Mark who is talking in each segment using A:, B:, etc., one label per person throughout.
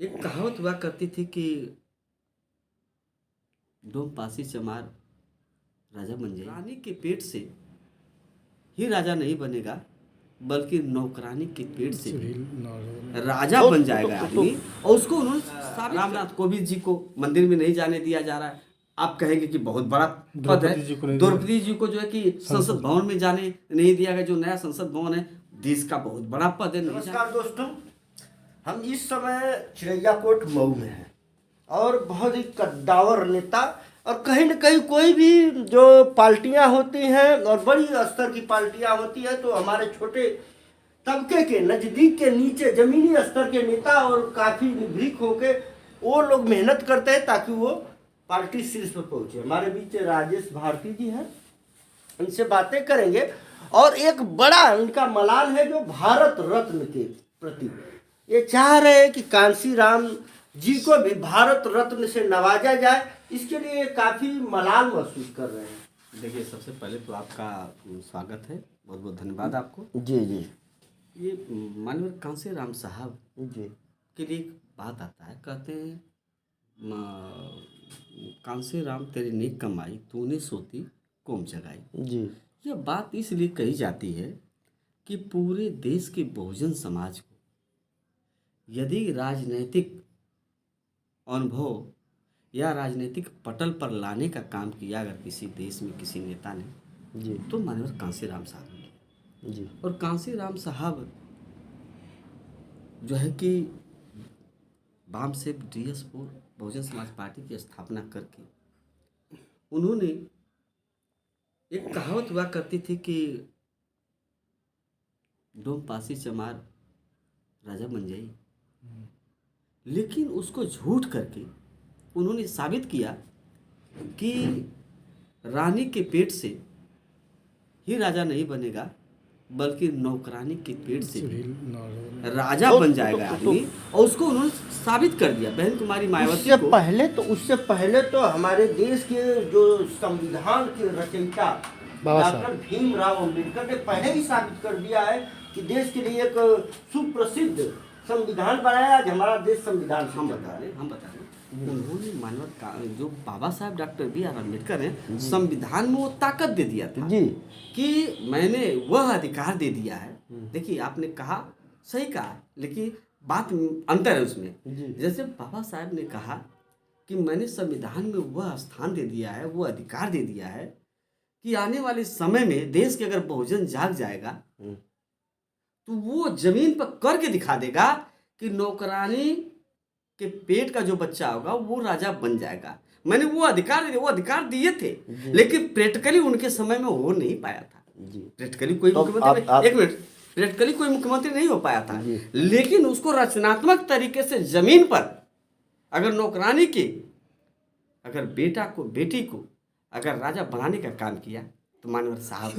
A: एक कहावत हुआ करती थी कि डोम पासी चमार राजा बन जाए। रानी के पेट से ही राजा नहीं बनेगा, बल्कि नौकरानी के पेट से भी राजा बन जाएगा आदमी। और उसको उन्होंने रामनाथ कोविंद जी को मंदिर में नहीं जाने दिया जा रहा है। आप कहेंगे कि बहुत बड़ा पद है। द्रौपदी जी को जो है कि संसद भवन में जाने नहीं दिया गया। जो नया संसद भवन है, देश का बहुत बड़ा पद है।
B: नमस्कार दोस्तों, हम इस समय चिड़ैयाकोट मऊ में हैं और बहुत ही कद्दावर नेता और कहीं न कहीं कोई भी जो पार्टियां होती हैं और बड़ी स्तर की पार्टियां होती हैं तो हमारे छोटे तबके के नज़दीक के नीचे ज़मीनी स्तर के नेता और काफ़ी निर्भीक होके वो लोग मेहनत करते हैं ताकि वो पार्टी शीर्ष पर पहुँचे। हमारे बीच राजेश भारती जी हैं, इनसे बातें करेंगे। और एक बड़ा इनका मलाल है जो भारत रत्न के प्रति ये चाह रहे हैं कि कांसी राम जी को भी भारत रत्न से नवाजा जाए। इसके लिए काफ़ी मलाल महसूस कर रहे हैं।
A: देखिए, सबसे पहले तो आपका स्वागत है, बहुत बहुत धन्यवाद आपको।
B: जी जी।
A: ये माननीय कांसी राम साहब
B: जी
A: के लिए एक बात आता है, कहते हैं कांसी राम तेरी नेक कमाई तूने सोती कौम जगाई।
B: जी।
A: यह बात इसलिए कही जाती है कि पूरे देश के बहुजन समाज को यदि राजनीतिक अनुभव या राजनीतिक पटल पर लाने का काम किया अगर किसी देश में किसी नेता ने,
B: जी
A: तो माननीय कांसी राम साहब ने।
B: जी।
A: और कांसी राम साहब जो है कि वाम से DS4 बहुजन समाज पार्टी की स्थापना करके उन्होंने, एक कहावत हुआ करती थी कि डोम पासी चमार राजा बन जाई, लेकिन उसको झूठ करके उन्होंने साबित किया कि रानी के पेट से ही राजा नहीं बनेगा, बल्कि नौकरानी के पेट से भी राजा बन जाएगा आदमी। और उसको उन्होंने साबित कर दिया बहन कुमारी मायावती को।
B: उससे पहले तो हमारे देश के जो संविधान के रचयिता डॉक्टर भीमराव अम्बेडकर ने पहले ही साबित कर दिया है कि देश के लिए एक सुप्रसिद्ध संविधान बनाया। आज हमारा देश संविधान
A: हम बता रहे उन्होंने मानव जो बाबा साहब डॉक्टर BR अम्बेडकर हैं, संविधान में वो ताकत दे दिया था
B: जी
A: कि मैंने वह अधिकार दे दिया है। देखिए, आपने कहा सही कहा, लेकिन बात अंतर है उसमें। जैसे बाबा साहब ने कहा कि मैंने संविधान में वह स्थान दे दिया है, वो अधिकार दे दिया है कि आने वाले समय में देश के अगर बहुजन जाग जाएगा तो वो जमीन पर करके दिखा देगा कि नौकरानी के पेट का जो बच्चा होगा वो राजा बन जाएगा। मैंने वो अधिकार दिए थे, लेकिन प्रैक्टिकली उनके समय में हो नहीं पाया था। प्रैक्टिकली कोई मुख्यमंत्री नहीं हो पाया था, लेकिन उसको रचनात्मक तरीके से जमीन पर अगर नौकरानी के अगर बेटी को अगर राजा बनाने का काम किया तो मानवर साहब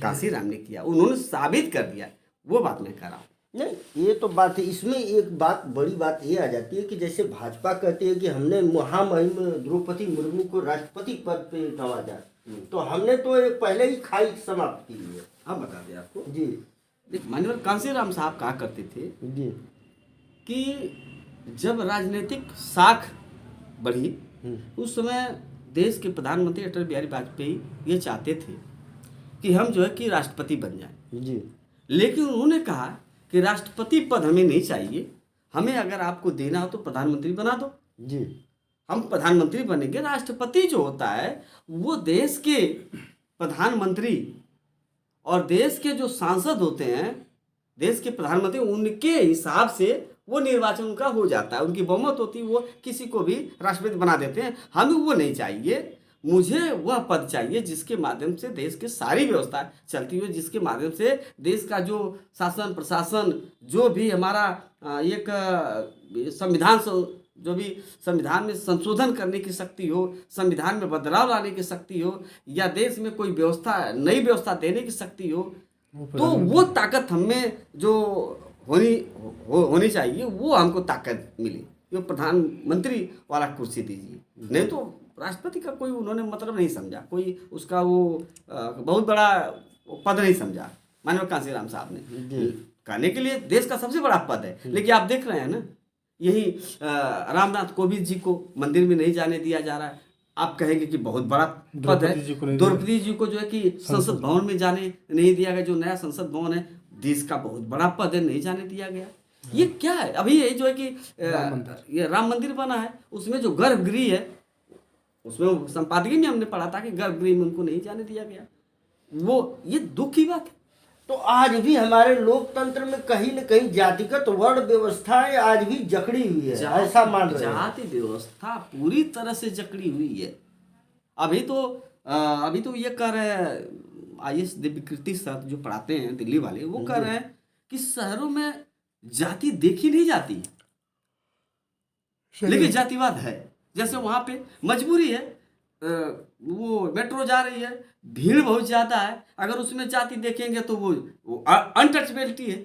A: कांसी राम ने किया। उन्होंने साबित कर दिया। वो बात मैं कर रहा हूँ।
B: नहीं, ये तो बात है। इसमें एक बात बड़ी बात ये आ जाती है कि जैसे भाजपा कहती है कि हमने महामहिम द्रौपदी मुर्मू को राष्ट्रपति पद पे नवाजा, तो हमने तो एक पहले ही खाई समाप्त की है।
A: हम बता दें आपको
B: जी।
A: माननीय कांसी राम साहब कहा करते थे
B: जी
A: कि जब राजनीतिक साख बढ़ी उस समय देश के प्रधानमंत्री अटल बिहारी वाजपेयी ये चाहते थे कि हम जो है कि राष्ट्रपति बन जाएं।
B: जी।
A: लेकिन उन्होंने कहा कि राष्ट्रपति पद हमें नहीं चाहिए, हमें अगर आपको देना हो तो प्रधानमंत्री बना दो।
B: जी।
A: हम प्रधानमंत्री बनेंगे। राष्ट्रपति जो होता है वो देश के प्रधानमंत्री और देश के जो सांसद होते हैं, देश के प्रधानमंत्री, उनके हिसाब से वो निर्वाचन उनका हो जाता है। उनकी बहुमत होती है, वो किसी को भी राष्ट्रपति बना देते हैं। हमें वो नहीं चाहिए। मुझे वह पद चाहिए जिसके माध्यम से देश की सारी व्यवस्था चलती हुई, जिसके माध्यम से देश का जो शासन प्रशासन जो भी हमारा एक संविधान जो भी संविधान में संशोधन करने की शक्ति हो, संविधान में बदलाव लाने की शक्ति हो, या देश में कोई नई व्यवस्था देने की शक्ति हो, तो वो ताकत हमें जो होनी चाहिए वो हमको ताकत मिली। ये प्रधानमंत्री वाला कुर्सी दीजिए, नहीं तो राष्ट्रपति का कोई उन्होंने मतलब नहीं समझा, कोई उसका वो बहुत बड़ा पद नहीं समझा माननीय कांसी राम साहब ने। कहने के लिए देश का सबसे बड़ा पद है, लेकिन आप देख रहे हैं ना यही रामनाथ कोविंद जी को मंदिर में नहीं जाने दिया जा रहा है। आप कहेंगे कि बहुत बड़ा पद है, द्रौपदी जी को जो है कि संसद भवन में जाने नहीं दिया गया। जो नया संसद भवन है देश का बहुत बड़ा पद है, नहीं जाने दिया गया। ये क्या है? अभी ये जो है कि ये राम मंदिर बना है, उसमें जो गर्भगृह है, उसमें संपादकीय में हमने पढ़ा था कि गर्भगृह में उनको नहीं जाने दिया गया। वो ये दुख की बात है।
B: तो आज भी हमारे लोकतंत्र में कहीं न कहीं जातिगत वर्ण व्यवस्थाएं आज भी जकड़ी हुई है, ऐसा मान रहे हैं।
A: जाति व्यवस्था पूरी तरह से जकड़ी हुई है। अभी तो ये कह रहे हैं आईएएस दिव्यकृति सर जो पढ़ाते हैं दिल्ली वाले, वो कह रहे हैं कि शहरों में जाति देखी नहीं जाती, लेकिन जातिवाद है। जैसे वहां पे मजबूरी है, वो मेट्रो जा रही है, भीड़ बहुत ज्यादा है, अगर उसमें जाति देखेंगे तो वो अनटचबिलिटी है।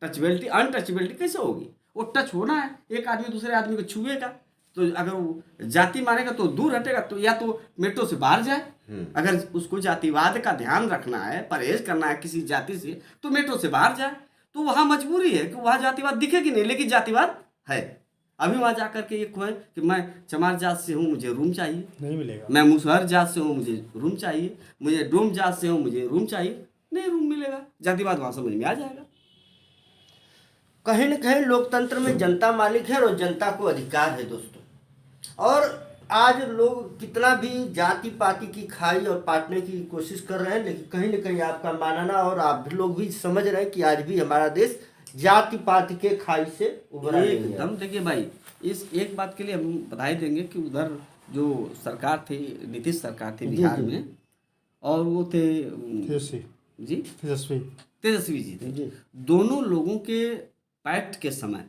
A: टचबिलिटी अनटचबिलिटी कैसे होगी? वो टच होना है, एक आदमी दूसरे आदमी को छुएगा, तो अगर वो जाति मानेगा तो दूर हटेगा, तो या तो मेट्रो से बाहर जाए। अगर उसको जातिवाद का ध्यान रखना है, परहेज करना है किसी जाति से, तो मेट्रो से बाहर जाए। तो वहां मजबूरी है कि वहां जातिवाद दिखेगी नहीं, लेकिन जातिवाद है। अभी वहां जाकर के एक है कि मैं चमार जात से हूँ, मुझे रूम चाहिए, नहीं मिलेगा। मैं मुसहर जात से हूँ, मुझे रूम चाहिए। मुझे डोम जात से हूँ, मुझे रूम चाहिए, नहीं रूम मिलेगा। जातिवाद वहां समझ में आ जाएगा।
B: कहीं न कहीं लोकतंत्र में जनता मालिक है और जनता को अधिकार है दोस्तों। और आज लोग कितना भी जाति पाति की खाई और पाटने की कोशिश कर रहे हैं, लेकिन कहीं न कहीं आपका मानना और आप लोग भी समझ रहे हैं कि आज भी हमारा देश जाति पाति के खाई से उभरा नहीं है।
A: एकदम। देखिए भाई, इस एक बात के लिए हम बधाई देंगे कि उधर जो सरकार थी, नीतीश सरकार थी बिहार में, और वो थे तेजस्वी जी थे। दोनों लोगों के पैक्ट के समय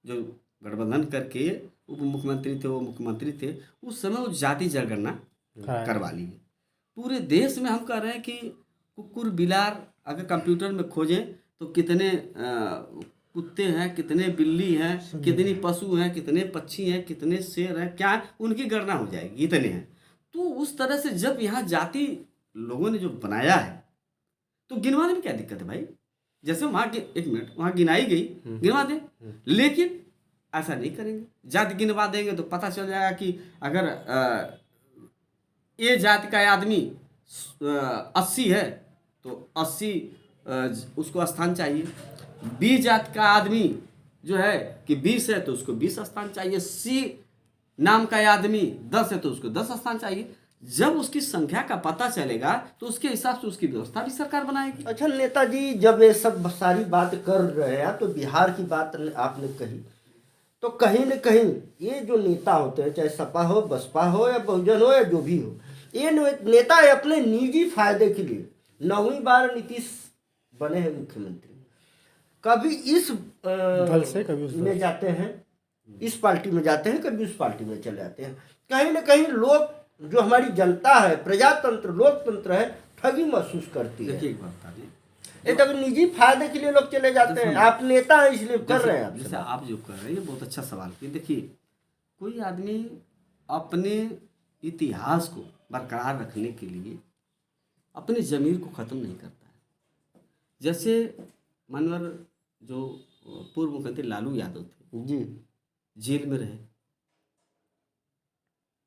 A: जो गठबंधन करके उप मुख्यमंत्री थे, वो मुख्यमंत्री थे, उस समय वो जाति जनगणना करवा ली है। पूरे देश में हम कह रहे हैं कि कुकुर बिलार अगर कंप्यूटर में खोजें तो कितने कुत्ते हैं, कितने बिल्ली हैं, कितनी पशु हैं, कितने पक्षी हैं, कितने शेर हैं, क्या है, उनकी गणना हो जाएगी, इतने हैं। तो उस तरह से जब यहाँ जाति लोगों ने जो बनाया है, तो गिनवाने में क्या दिक्कत है भाई? जैसे वहाँ के 1 मिनट वहाँ गिनाई गई, गिनवा दें, लेकिन ऐसा नहीं करेंगे। जाति गिनवा देंगे तो पता चल जाएगा कि अगर ए जाति का आदमी 80 है तो 80 उसको स्थान चाहिए। बी जाति का आदमी जो है कि 20 है तो उसको 20 स्थान चाहिए। सी नाम का आदमी 10 है तो उसको 10 स्थान चाहिए। जब उसकी संख्या का पता चलेगा तो उसके हिसाब से उसकी व्यवस्था भी सरकार बनाएगी।
B: अच्छा नेताजी, जब ये सब सारी बात कर रहे हैं तो बिहार की बात आपने कही, तो कहीं न कहीं ये जो नेता होते हैं, चाहे सपा हो, बसपा हो या बहुजन हो या जो भी हो, ये नेता अपने निजी फायदे के लिए 9वीं बार नीतीश बने हैं मुख्यमंत्री। कभी इस दल से कभी उस में जाते हैं, इस पार्टी में जाते हैं, कभी उस पार्टी में चले जाते हैं। कहीं न कहीं लोग, जो हमारी जनता है, प्रजातंत्र लोकतंत्र है, ठगी महसूस करती है।
A: देखिए एक बात बता दें,
B: ये तब निजी फायदे के लिए लोग चले जाते हैं। आप नेता हैं इसलिए कर रहे हैं।
A: जैसे आप जो कर रहे हैं, ये बहुत अच्छा सवाल किया। देखिए, कोई आदमी अपने इतिहास को बरकरार रखने के लिए अपनी ज़मीर को ख़त्म नहीं करता है। जैसे मानवर जो पूर्व मुख्यमंत्री लालू यादव थे
B: जी,
A: जेल में रहे,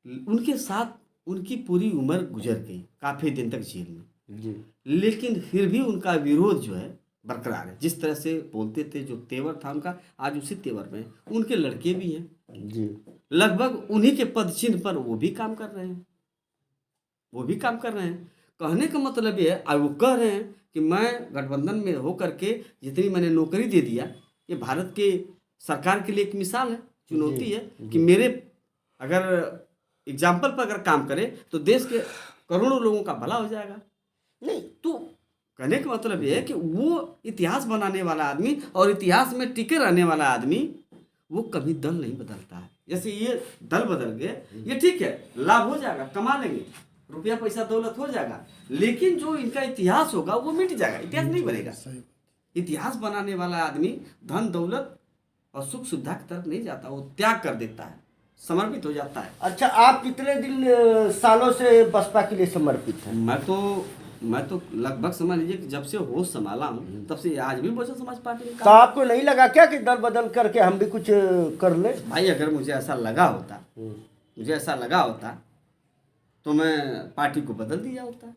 A: उनके साथ उनकी पूरी उम्र गुजर गई, काफ़ी दिन तक जेल में
B: जी,
A: लेकिन फिर भी उनका विरोध जो है बरकरार है। जिस तरह से बोलते थे, जो तेवर था उनका, आज उसी तेवर में उनके लड़के भी हैं
B: जी,
A: लगभग उन्हीं के पद चिन्ह पर वो भी काम कर रहे हैं, वो भी काम कर रहे हैं। कहने का मतलब ये है, वो कह रहे हैं कि मैं गठबंधन में होकर के जितनी मैंने नौकरी दे दिया, ये भारत के सरकार के लिए एक मिसाल है, चुनौती है कि मेरे अगर एग्जाम्पल पर अगर काम करे तो देश के करोड़ों लोगों का भला हो जाएगा। नहीं तो कहने का मतलब ये है कि वो इतिहास बनाने वाला आदमी और इतिहास में टिके रहने वाला आदमी, वो कभी दल नहीं बदलता है। जैसे ये दल बदल गए, ये ठीक है, लाभ हो जाएगा, कमा लेंगे, रुपया पैसा दौलत हो जाएगा, लेकिन जो इनका इतिहास होगा वो मिट जाएगा, इतिहास नहीं बनेगा। इतिहास बनाने वाला आदमी धन दौलत और सुख सुविधा की तरफ नहीं जाता, वो त्याग कर देता है, समर्पित हो जाता है।
B: अच्छा, आप कितने दिन सालों से बसपा के लिए समर्पित हैं?
A: मैं तो मैं तो लगभग समझ लीजिए कि जब से होश संभाला हूँ तब से आज भी बहुजन समाज पार्टी के
B: तो
A: काम।
B: आपको नहीं लगा क्या कि दल बदल करके हम भी कुछ कर ले?
A: भाई अगर मुझे ऐसा लगा होता तो मैं पार्टी को बदल दिया होता।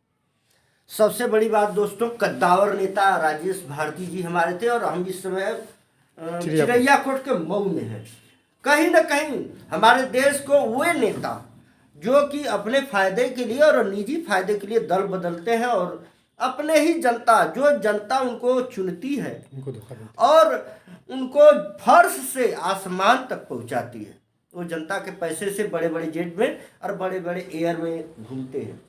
B: सबसे बड़ी बात दोस्तों, कद्दावर नेता राजेश भारती जी हमारे थे और हम इस समय चिड़ैयाकोट के मऊ में हैं। कहीं ना कहीं हमारे देश को वे नेता जो कि अपने फायदे के लिए और निजी फायदे के लिए दल बदलते हैं और अपने ही जनता उनको चुनती है और उनको फर्श से आसमान तक पहुंचाती है। वो जनता के पैसे से बड़े बड़े जेट में और बड़े बड़े एयर में घूमते हैं।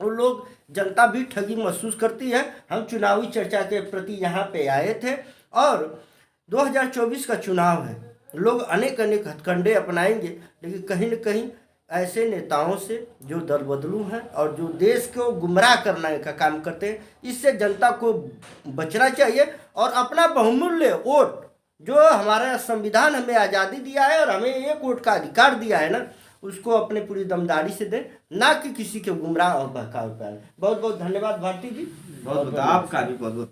B: वो लोग, जनता भी ठगी महसूस करती है। हम चुनावी चर्चा के प्रति यहाँ पे आए थे और 2024 का चुनाव है, लोग अनेक हथकंडे अपनाएंगे, लेकिन कहीं न कहीं ऐसे नेताओं से जो दल बदलू हैं और जो देश को गुमराह करने का काम करते हैं, इससे जनता को बचना चाहिए और अपना बहुमूल्य वोट, जो हमारा संविधान हमें आज़ादी दिया है और हमें एक वोट का अधिकार दिया है ना, उसको अपने पूरी दमदारी से दें, ना कि किसी के गुमराह और बहकावे पर। बहुत बहुत धन्यवाद भारती जी।
A: बहुत आपका भी बहुत बहुत